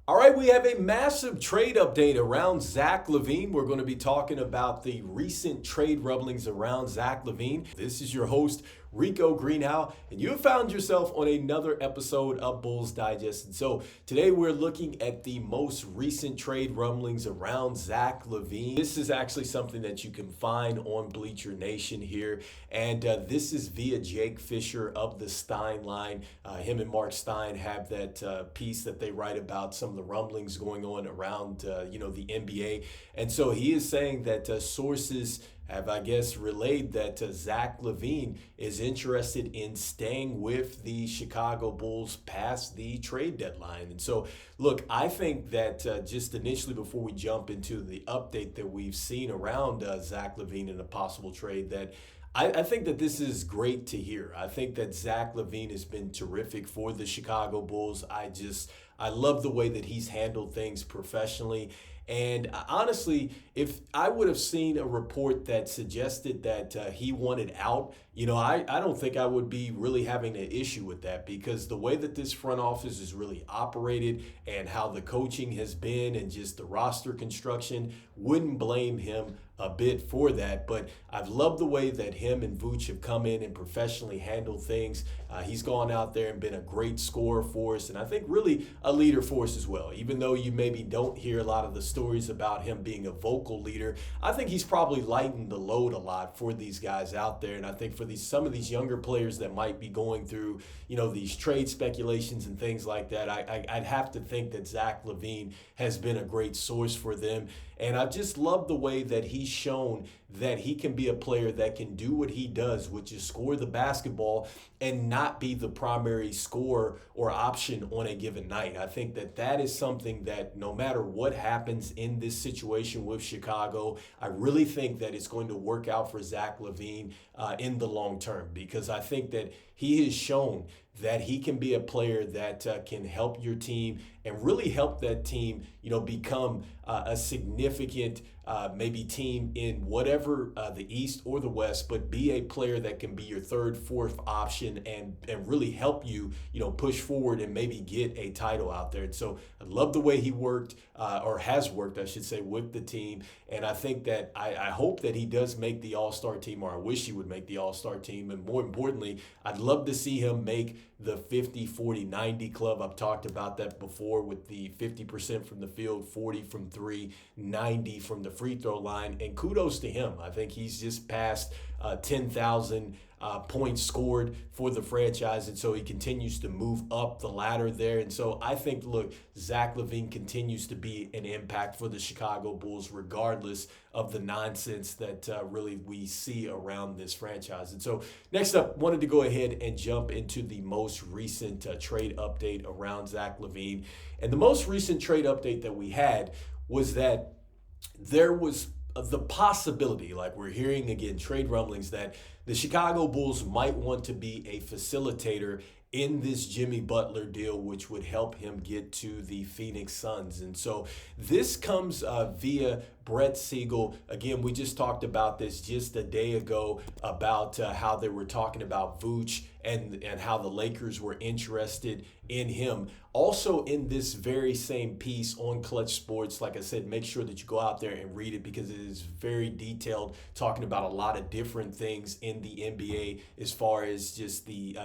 All right, we have a massive trade update around Zach LaVine. We're going to be talking about the recent trade rumblings around Zach LaVine. This is your host, Rico Greenhowe, and you have found yourself on another episode of Bulls Digest. And so today we're looking at the most recent trade rumblings around Zach LaVine. This is actually something that you can find on Bleacher Nation here, and this is via Jake Fischer of the Stein line. Him and Mark Stein have that piece that they write about some of the rumblings going on around the NBA. And so he is saying that sources have, I guess, relayed that Zach LaVine is interested in staying with the Chicago Bulls past the trade deadline. And so, look, I think that just initially before we jump into the update that we've seen around Zach LaVine and a possible trade, that I think that this is great to hear. I think that Zach LaVine has been terrific for the Chicago Bulls. I love the way that he's handled things professionally. And honestly, if I would have seen a report that suggested that he wanted out, I don't think I would be really having an issue with that, because the way that this front office is really operated and how the coaching has been and just the roster construction, wouldn't blame him a bit for that. But I've loved the way that him and Vooch have come in and professionally handled things. He's gone out there and been a great scorer for us, and I think really a leader for us as well. Even though you maybe don't hear a lot of the stories about him being a vocal leader, I think he's probably lightened the load a lot for these guys out there. And I think for some of these younger players that might be going through, these trade speculations and things like that, I'd have to think that Zach LaVine has been a great source for them. And I just love the way that he's shown that he can be a player that can do what he does, which is score the basketball and not be the primary scorer or option on a given night. I think that that is something that no matter what happens in this situation with Chicago, I really think that it's going to work out for Zach LaVine in the long term, because I think that he has shown that he can be a player that can help your team and really help that team, become a significant maybe team in whatever the East or the West, but be a player that can be your third, fourth option and really help you, push forward and maybe get a title out there. And so I love the way he worked or has worked, I should say, with the team. And I think that I hope that he does make the All-Star team, or I wish he would make the All-Star team. And more importantly, I'd love to see him make the 50-40-90 club. I've talked about that before, with the 50% from the field, 40 from three, 90 from the free throw line. And kudos to him. I think he's just passed 10,000 points scored for the franchise, and so he continues to move up the ladder there. And so I think, look, Zach LaVine continues to be an impact for the Chicago Bulls, regardless of the nonsense that really we see around this franchise. And so next up, wanted to go ahead and jump into the most recent trade update around Zach LaVine. And the most recent trade update that we had was that there was the possibility, like we're hearing again, trade rumblings, that the Chicago Bulls might want to be a facilitator in this Jimmy Butler deal, which would help him get to the Phoenix Suns. And so this comes via Brett Siegel. Again, we just talked about this just a day ago about how they were talking about Vooch and how the Lakers were interested in him. Also in this very same piece on Clutch Sports, like I said, make sure that you go out there and read it, because it is very detailed, talking about a lot of different things in the NBA as far as just the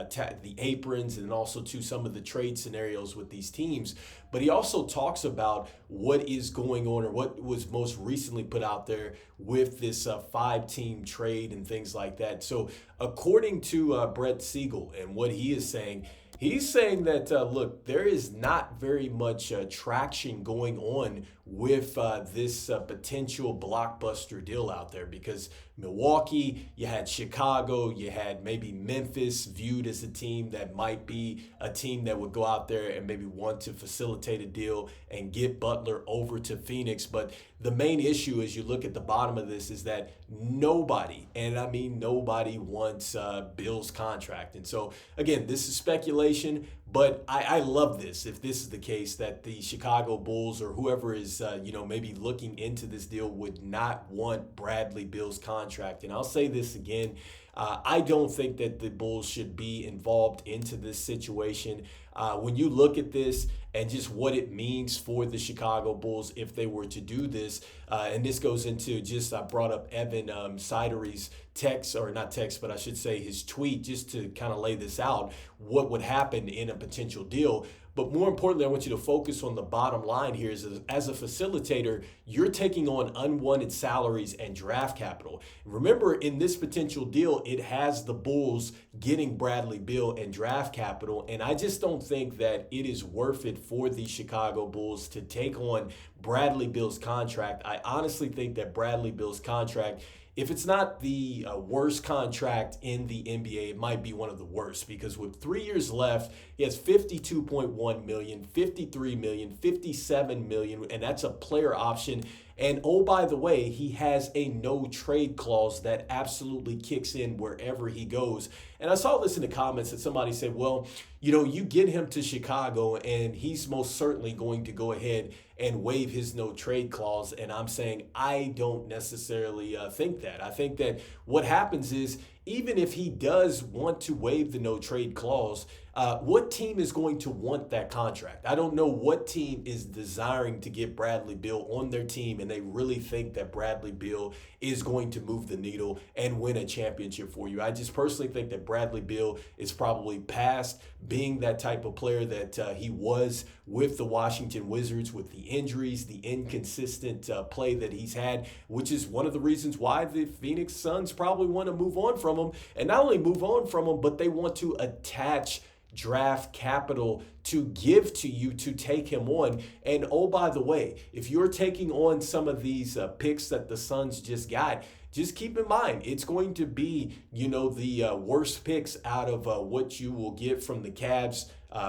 aprons, and also to some of the trade scenarios with these teams. But he also talks about what is going on, or what was most recently put out there with this 5-team trade and things like that. So according to Brett Siegel and what he is saying, he's saying that, look, there is not very much traction going on with this potential blockbuster deal out there, because Milwaukee, you had Chicago, you had maybe Memphis viewed as a team that might be a team that would go out there and maybe want to facilitate a deal and get Butler over to Phoenix. But the main issue, as you look at the bottom of this, is that nobody, and I mean nobody, wants Bill's contract. And so, again, this is speculation, but I love this, if this is the case, that the Chicago Bulls or whoever is, maybe looking into this deal would not want Bradley Beal's contract. And I'll say this again, I don't think that the Bulls should be involved into this situation. When you look at this and just what it means for the Chicago Bulls if they were to do this, and this goes into I brought up Evan Sidery's text, or not text, but I should say his tweet, just to kind of lay this out, what would happen in a potential deal. But more importantly, I want you to focus on the bottom line here is as a facilitator, you're taking on unwanted salaries and draft capital. Remember, in this potential deal, it has the Bulls getting Bradley Beal and draft capital. And I just don't think that it is worth it for the Chicago Bulls to take on Bradley Beal's contract. I honestly think that Bradley Beal's contract, if it's not the worst contract in the NBA, it might be one of the worst, because with 3 years left, he has $52.1 million, $53 million, $57 million, and that's a player option. And oh, by the way, he has a no trade clause that absolutely kicks in wherever he goes. And I saw this in the comments that somebody said, well, you get him to Chicago and he's most certainly going to go ahead and waive his no trade clause. And I'm saying I don't necessarily think that. I think that what happens is, even if he does want to waive the no trade clause, what team is going to want that contract? I don't know what team is desiring to get Bradley Beal on their team and they really think that Bradley Beal is going to move the needle and win a championship for you. I just personally think that Bradley Beal is probably past being that type of player that he was with the Washington Wizards, with the injuries, the inconsistent play that he's had, which is one of the reasons why the Phoenix Suns probably want to move on from him. And not only move on from him, but they want to attach draft capital to give to you to take him on. And oh, by the way, if you're taking on some of these picks that the Suns just got, just keep in mind, it's going to be, the worst picks out of what you will get from the Cavs,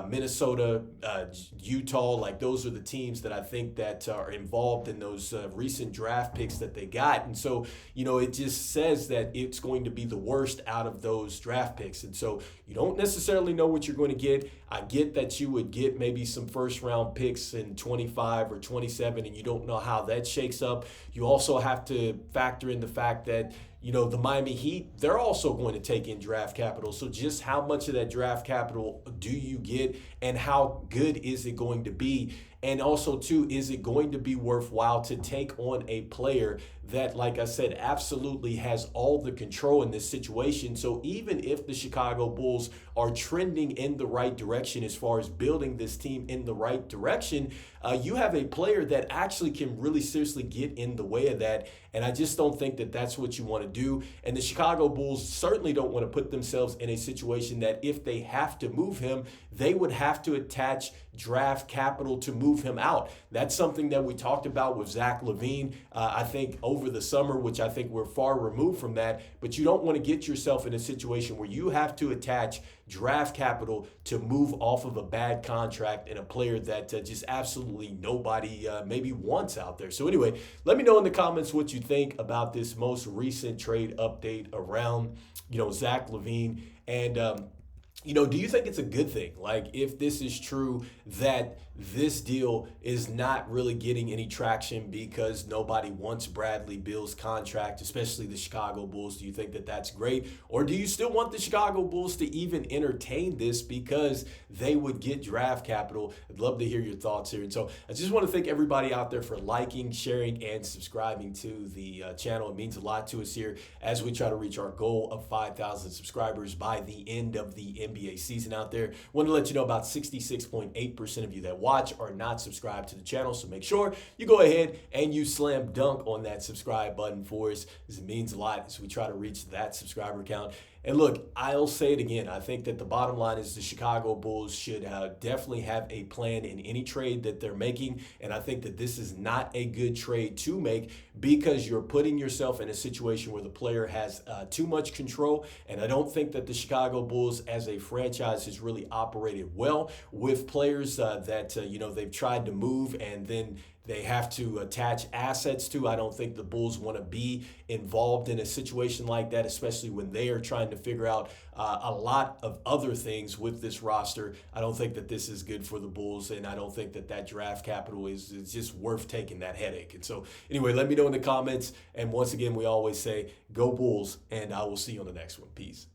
Minnesota, Utah. Like, those are the teams that I think that are involved in those recent draft picks that they got. And so, it just says that it's going to be the worst out of those draft picks. And so you don't necessarily know what you're going to get. I get that you would get maybe some first round picks in 25 or 27, and you don't know how that shakes up. You also have to factor in the fact that, the Miami Heat, they're also going to take in draft capital. So just how much of that draft capital do you get, and how good is it going to be? And also, too, is it going to be worthwhile to take on a player that, like I said, absolutely has all the control in this situation? So even if the Chicago Bulls are trending in the right direction as far as building this team in the right direction, you have a player that actually can really seriously get in the way of that. And I just don't think that that's what you want to do. And the Chicago Bulls certainly don't want to put themselves in a situation that if they have to move him, they would have to attach draft capital to move him out. That's something that we talked about with Zach LaVine, I think, over the summer, which I think we're far removed from that. But you don't want to get yourself in a situation where you have to attach draft capital to move off of a bad contract and a player that just absolutely nobody maybe wants out there. So anyway, let me know in the comments what you think about this most recent trade update around, Zach LaVine. And, do you think it's a good thing? Like, if this is true, that this deal is not really getting any traction because nobody wants Bradley Beal's contract, especially the Chicago Bulls, do you think that that's great? Or do you still want the Chicago Bulls to even entertain this because they would get draft capital? I'd love to hear your thoughts here. And so I just want to thank everybody out there for liking, sharing, and subscribing to the channel. It means a lot to us here as we try to reach our goal of 5,000 subscribers by the end of the NBA season out there. Want to let you know about 66.8% of you that watch are not subscribed to the channel, so make sure you go ahead and you slam dunk on that subscribe button for us, because it means a lot as we try to reach that subscriber count. And look, I'll say it again. I think that the bottom line is the Chicago Bulls should definitely have a plan in any trade that they're making. And I think that this is not a good trade to make because you're putting yourself in a situation where the player has too much control. And I don't think that the Chicago Bulls as a franchise has really operated well with players that, they've tried to move and then they have to attach assets to. I don't think the Bulls want to be involved in a situation like that, especially when they are trying to figure out a lot of other things with this roster. I don't think that this is good for the Bulls, and I don't think that that draft capital is just worth taking that headache. And so anyway, let me know in the comments. And once again, we always say, go Bulls, and I will see you on the next one. Peace.